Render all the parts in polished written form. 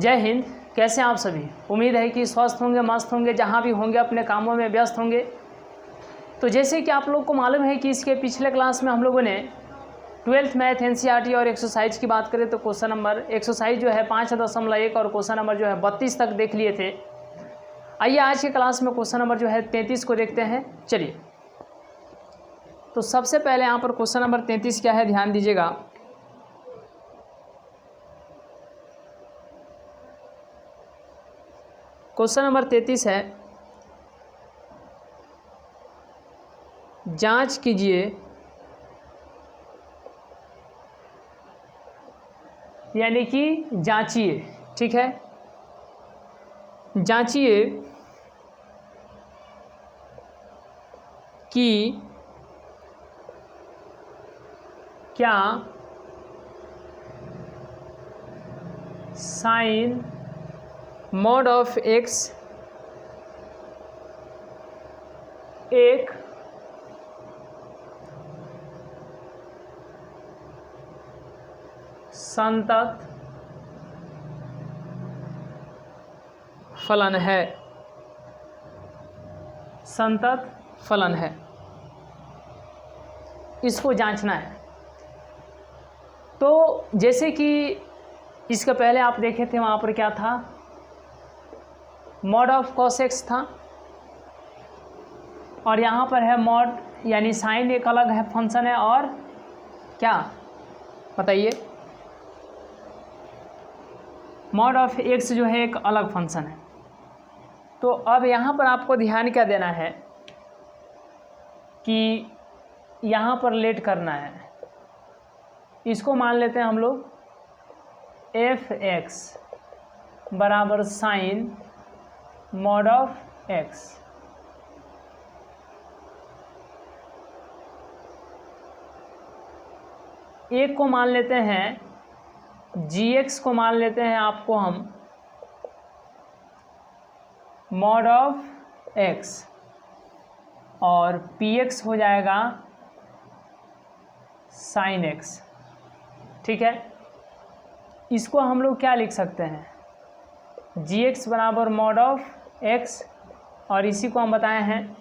जय हिंद। कैसे हैं आप सभी? उम्मीद है कि स्वस्थ होंगे, मस्त होंगे, जहाँ भी होंगे अपने कामों में व्यस्त होंगे। तो जैसे कि आप लोग को मालूम है कि इसके पिछले क्लास में हम लोगों ने 12th मैथ एनसीईआरटी और एक्सरसाइज की बात करें तो क्वेश्चन नंबर एक्सरसाइज जो है 5.1 और क्वेश्चन नंबर जो है 32 तक देख लिए थे। आइए आज के क्लास में क्वेश्चन नंबर जो है 33 को देखते हैं। चलिए, तो सबसे पहले यहाँ पर क्वेश्चन नंबर 33 क्या है, ध्यान दीजिएगा। क्वेश्चन नंबर 33 है, जांच कीजिए यानी कि जांचिए, ठीक है। जांचिए कि क्या साइन मॉड ऑफ एक्स एक संतत फलन है। संतत फलन है, इसको जांचना है। तो जैसे कि इसके पहले आप देखे थे, वहाँ पर क्या था, मॉड ऑफ कॉस एक्स था, और यहाँ पर है मॉड यानी साइन एक अलग है फंक्शन है, और क्या बताइए, मॉड ऑफ एक्स जो है एक अलग फंक्शन है। तो अब यहाँ पर आपको ध्यान क्या देना है कि यहाँ पर लेट करना है। इसको मान लेते हैं हम लोग एफ एक्स बराबर साइन मॉड ऑफ एक्स। एक को मान लेते हैं जी एक्स को मान लेते हैं आपको हम मॉड ऑफ एक्स, और पी एक्स हो जाएगा साइन एक्स, ठीक है। इसको हम लोग क्या लिख सकते हैं, जी एक्स बराबर मॉड ऑफ एक्स, और इसी को हम बताए हैं,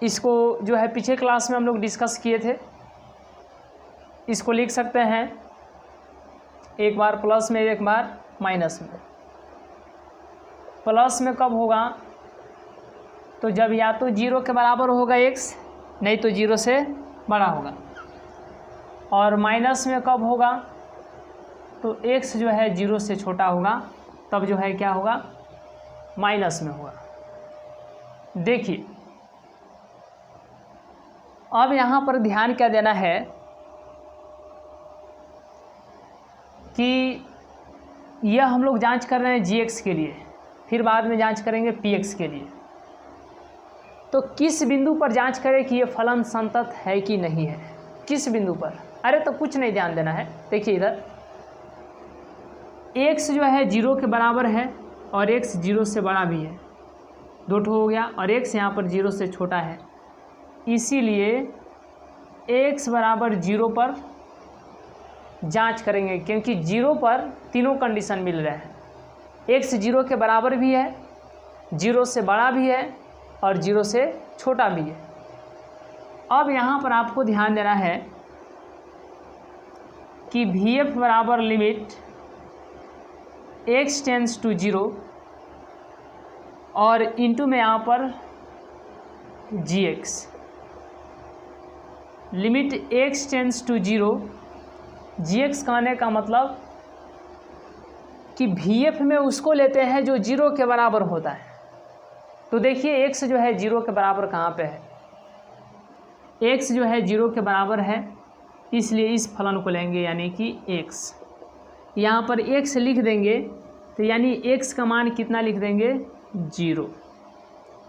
इसको जो है पिछले क्लास में हम लोग डिस्कस किए थे। इसको लिख सकते हैं एक बार प्लस में, एक बार माइनस में। प्लस में कब होगा, तो जब या तो जीरो के बराबर होगा एक्स, नहीं तो जीरो से बड़ा होगा। और माइनस में कब होगा, तो एक्स जो है जीरो से छोटा होगा, तब जो है क्या होगा, माइनस में होगा। देखिए, अब यहाँ पर ध्यान क्या देना है कि यह हम लोग जांच कर रहे हैं जी एक्स के लिए, फिर बाद में जांच करेंगे पी एक्स के लिए। तो किस बिंदु पर जांच करें कि ये फलन संतत है कि नहीं है, किस बिंदु पर? अरे तो कुछ नहीं ध्यान देना है। देखिए इधर एक्स जो है जीरो के बराबर है, और एक्स जीरो से बड़ा भी है, दो ठो हो गया, और एक्स यहाँ पर जीरो से छोटा है। इसीलिए एक्स बराबर जीरो पर जांच करेंगे, क्योंकि जीरो पर तीनों कंडीशन मिल रहे हैं। एक्स जीरो के बराबर भी है, जीरो से बड़ा भी है, और जीरो से छोटा भी है। अब यहाँ पर आपको ध्यान देना है कि वी एफ बराबर limit x tends to zero, और इंटू में यहाँ पर G X, limit x tends to zero. G X कहने का मतलब कि वी एफ में उसको लेते हैं जो जीरो के बराबर होता है। तो देखिए एक्स जो है जीरो के बराबर कहाँ पे है, एक्स जो है जीरो के बराबर है, इसलिए इस फलन को लेंगे यानी कि एक्स। यहाँ पर एक्स लिख देंगे, तो यानी एक्स का मान कितना लिख देंगे, जीरो।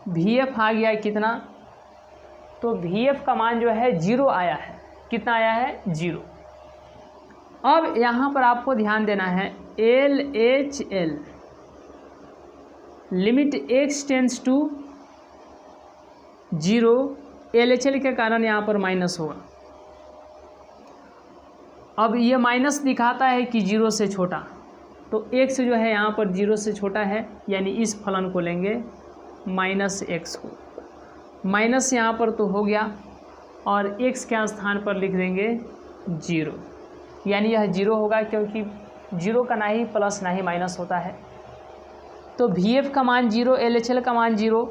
वी एफ आ गया कितना, तो वी एफ का मान जो है जीरो आया है। कितना आया है, जीरो। अब यहाँ पर आपको ध्यान देना है L H L, limit x tends to zero, L H L के कारण यहाँ पर माइनस होगा। अब ये माइनस दिखाता है कि जीरो से छोटा, तो x जो है यहाँ पर 0 से छोटा है, यानी इस फलन को लेंगे -x को। माइनस यहाँ पर तो हो गया और x के स्थान पर लिख देंगे 0, यानी यह 0 होगा, क्योंकि 0 का ना ही प्लस ना ही माइनस होता है। तो VF का मान 0, LHL का मान 0।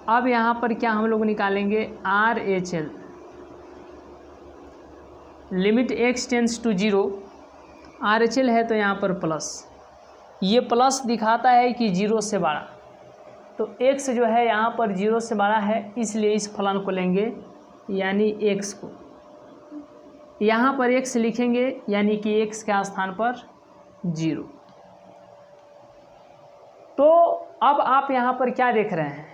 अब यहाँ पर क्या हम लोग निकालेंगे, RHL, limit x tends to 0। RHL है तो यहाँ पर प्लस, ये प्लस दिखाता है कि 0 से बड़ा, तो x जो है यहाँ पर 0 से बड़ा है, इसलिए इस फलन को लेंगे, यानी x को। यहाँ पर x लिखेंगे, यानी कि x के स्थान पर 0। तो अब आप यहाँ पर क्या देख रहे हैं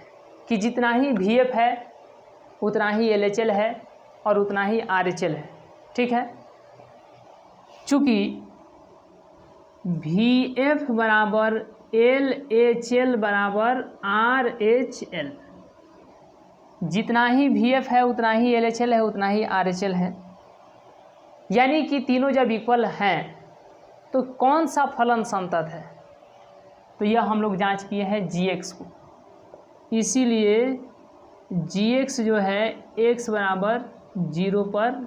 कि जितना ही VF है उतना ही LHL है और उतना ही RHL है, ठीक है। चूँकि VF बराबर LHL बराबर RHL, जितना ही VF है उतना ही LHL है उतना ही RHL है, यानी कि तीनों जब इक्वल हैं तो कौन सा फलन संतत है, तो यह हम लोग जांच किए हैं GX को। इसीलिए GX जो है x बराबर 0 पर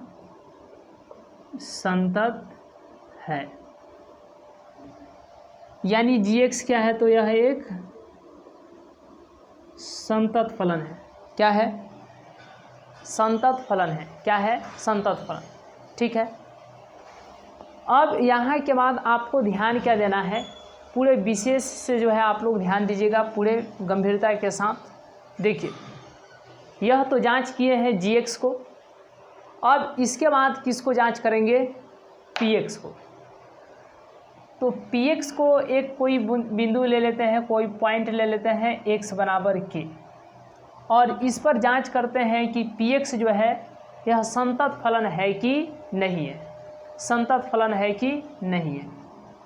संतत है, यानी GX क्या है, तो यह एक संतत फलन है। क्या है, संतत फलन है। क्या है, संतत फलन, ठीक है। अब यहाँ के बाद आपको ध्यान क्या देना है, पूरे विशेष से जो है आप लोग ध्यान दीजिएगा पूरे गंभीरता के साथ। देखिए, यह तो जांच किए हैं GX को, अब इसके बाद किसको जांच करेंगे, PX को। तो PX को एक कोई बिंदु ले लेते हैं, कोई पॉइंट ले लेते हैं x बराबर k, और इस पर जांच करते हैं कि PX जो है यह संतत फलन है कि नहीं है, संतत फलन है कि नहीं है।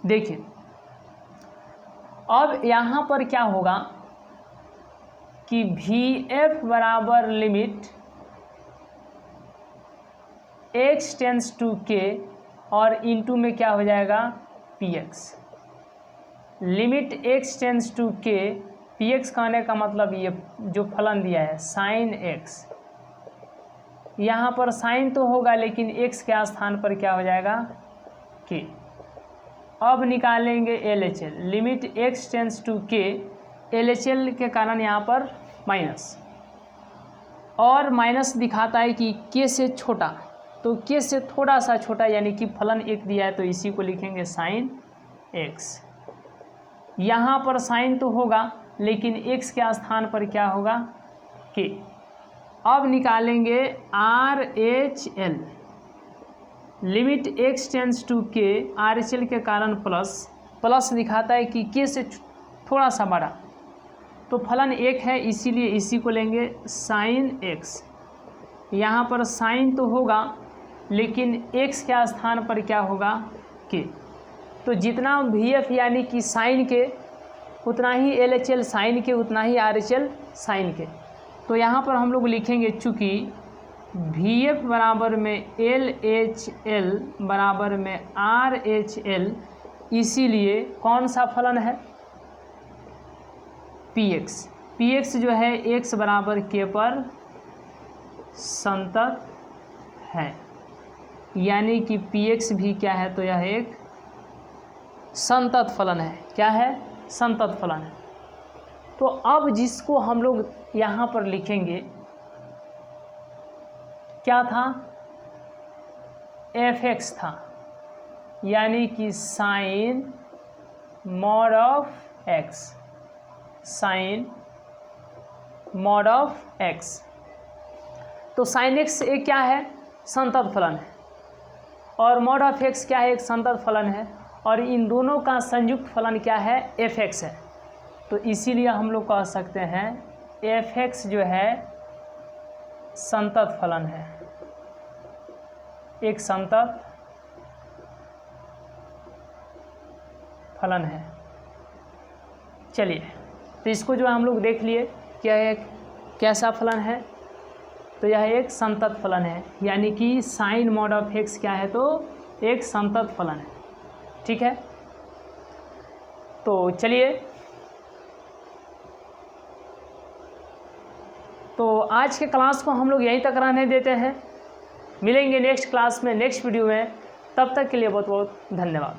देखिए, अब यहाँ पर क्या होगा कि VF बराबर limit x tends to k और इनटू में क्या हो जाएगा PX, limit x tends to k। PX कहने का मतलब ये जो फलन दिया है sin x, यहाँ पर साइन तो होगा लेकिन x के स्थान पर क्या हो जाएगा k। अब निकालेंगे LHL, limit x tends to k। LHL के कारण यहाँ पर माइनस, और माइनस दिखाता है कि k से छोटा, तो k से थोड़ा सा छोटा, यानी कि फलन एक दिया है तो इसी को लिखेंगे sin x। यहाँ पर साइन तो होगा लेकिन x के स्थान पर क्या होगा k। अब निकालेंगे RHL, limit x tends to k। RHL के कारण प्लस, प्लस दिखाता है कि k से थोड़ा सा बड़ा, तो फलन एक है इसीलिए इसी को लेंगे sin x। यहाँ पर साइन तो होगा लेकिन x के स्थान पर क्या होगा k। तो जितना VF यानी कि साइन के उतना ही LHL साइन के उतना ही RHL साइन के। तो यहाँ पर हम लोग लिखेंगे चूँकि VF बराबर में LHL बराबर में RHL, इसीलिए कौन सा फलन है PX। PX जो है x बराबर k पर संतत है, यानी कि PX भी क्या है, तो यह एक संतत फलन है। क्या है, संतत फलन है। तो अब जिसको हम लोग यहाँ पर लिखेंगे क्या था, fx था, यानी कि sine mod of x, sine mod of x। तो साइन x एक क्या है, संतत फलन है, और मॉड ऑफ x क्या है, एक संतत फलन है, और इन दोनों का संयुक्त फलन क्या है, fx है। तो इसीलिए हम लोग कह सकते हैं fx जो है संतत फलन है, एक संतत फलन है। चलिए, तो इसको जो हम लोग देख लिए कि यह एक कैसा फलन है, तो यह एक संतत फलन है, यानी कि साइन मॉड ऑफ x क्या है, तो एक संतत फलन है। ठीक है। तो चलिए, तो आज के क्लास को हम लोग यहीं तक रहने देते हैं। मिलेंगे नेक्स्ट क्लास में, नेक्स्ट वीडियो में। तब तक के लिए बहुत बहुत धन्यवाद।